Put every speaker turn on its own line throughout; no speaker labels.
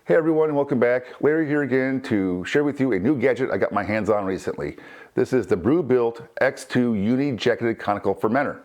Hey everyone, and welcome back. Larry here again to share with you a new gadget I got my hands on recently. This is the BrewBuilt X2 UNI jacketed conical fermenter.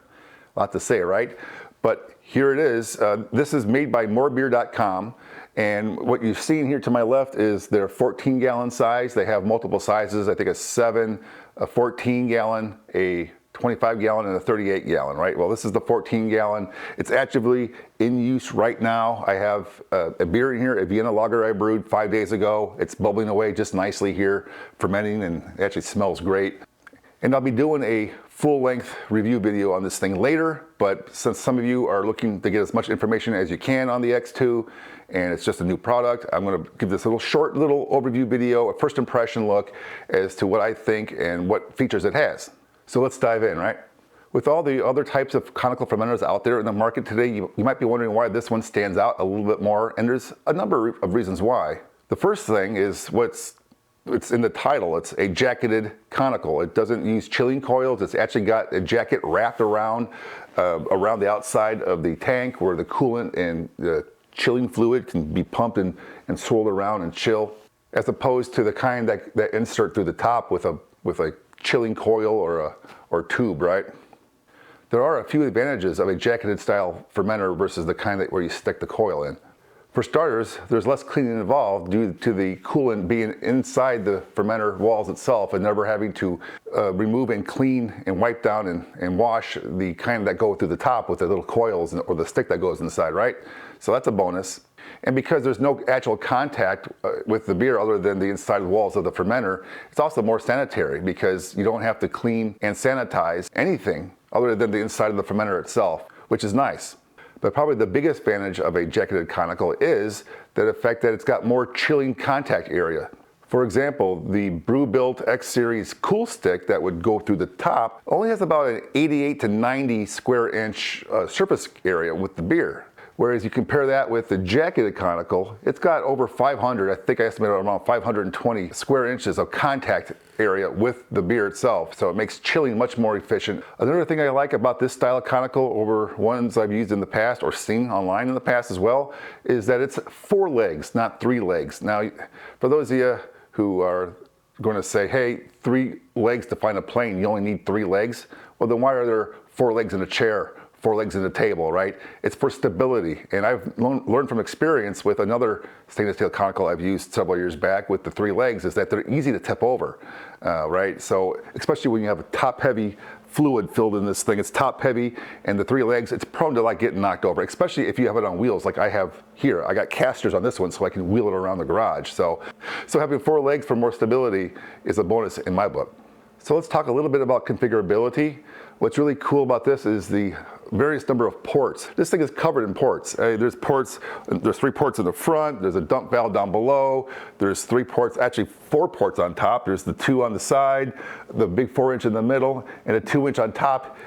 A lot to say, right? But here it is. This is made by MoreBeer.com, and what you've seen here to my left is their 14-gallon size. They have multiple sizes. I think a 7, a 14-gallon, a 25-gallon, and a 38-gallon, right? Well, this is the 14-gallon. It's actively in use right now. I have a beer in here, a Vienna lager I brewed 5 days ago. It's bubbling away just nicely here, fermenting, and it actually smells great. And I'll be doing a full-length review video on this thing later, but since some of you are looking to get as much information as you can on the X2, and it's just a new product, I'm going to give this short little overview video, a first impression look as to what I think and what features it has. So let's dive in, right? With all the other types of conical fermenters out there in the market today, you might be wondering why this one stands out a little bit more, and there's a number of reasons why. The first thing is it's in the title. It's a jacketed conical. It doesn't use chilling coils. It's actually got a jacket wrapped around the outside of the tank where the coolant and the chilling fluid can be pumped and swirled around and chill, as opposed to the kind that insert through the top with a chilling coil or tube, right? There are a few advantages of a jacketed style fermenter versus the kind where you stick the coil in. For starters, there's less cleaning involved due to the coolant being inside the fermenter walls itself and never having to remove and clean and wipe down and wash the kind that go through the top with the little coils or the stick that goes inside, right? So that's a bonus. And because there's no actual contact with the beer other than the inside walls of the fermenter, it's also more sanitary because you don't have to clean and sanitize anything other than the inside of the fermenter itself, which is nice. But probably the biggest advantage of a jacketed conical is the fact that it's got more chilling contact area. For example, the BrewBuilt X Series cool stick that would go through the top only has about an 88 to 90 square inch surface area with the beer. Whereas you compare that with the jacketed conical, it's got over 500, I think I estimated around 520 square inches of contact area with the beer itself. So it makes chilling much more efficient. Another thing I like about this style of conical over ones I've used in the past or seen online in the past as well, is that it's 4 legs, not 3 legs. Now, for those of you who are going to say, hey, 3 legs to find a plane, you only need 3 legs. Well, then why are there 4 legs in a chair? 4 legs in a table, right? It's for stability. And I've learned from experience with another stainless steel conical I've used several years back with the 3 legs is that they're easy to tip over, right? So especially when you have a top heavy fluid filled in this thing, it's top heavy, and the 3 legs, it's prone to like getting knocked over, especially if you have it on wheels like I have here. I got casters on this one so I can wheel it around the garage. So having 4 legs for more stability is a bonus in my book. So let's talk a little bit about configurability. What's really cool about this is the various number of ports. This thing is covered in ports. There's 3 ports in the front, there's a dump valve down below, there's 3 ports, actually 4 ports on top. There's the 2 on the side, the big 4-inch in the middle, and a 2-inch on top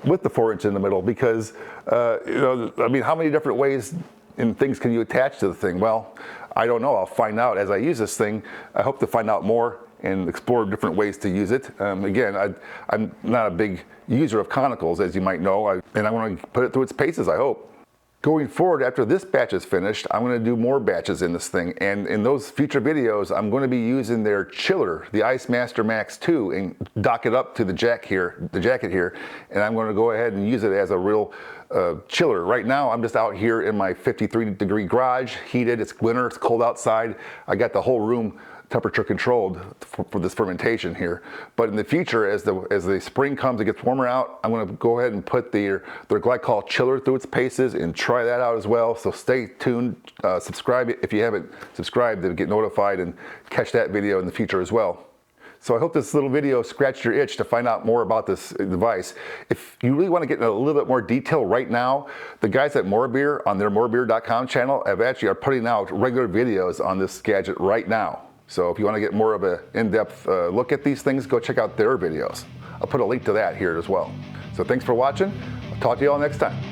with the 4-inch in the middle because, I mean, how many different ways and things can you attach to the thing? Well, I don't know. I'll find out as I use this thing. I hope to find out more and explore different ways to use it. Again, I'm not a big user of conicals, as you might know, and I want to put it through its paces, I hope. Going forward, after this batch is finished, I'm going to do more batches in this thing, and in those future videos, I'm going to be using their chiller, the Ice Master Max 2, and dock it up to the jacket here, and I'm going to go ahead and use it as a real chiller. Right now, I'm just out here in my 53-degree garage, heated. It's winter, it's cold outside. I got the whole room temperature controlled for this fermentation here. But in the future, as the spring comes, it gets warmer out, I'm going to go ahead and put their glycol chiller through its paces and try that out as well. So stay tuned, subscribe if you haven't subscribed to get notified and catch that video in the future as well. So I hope this little video scratched your itch to find out more about this device. If you really want to get in a little bit more detail right now, the guys at MoreBeer on their MoreBeer.com channel are putting out regular videos on this gadget right now. So if you want to get more of an in-depth look at these things, go check out their videos. I'll put a link to that here as well. So thanks for watching. I'll talk to you all next time.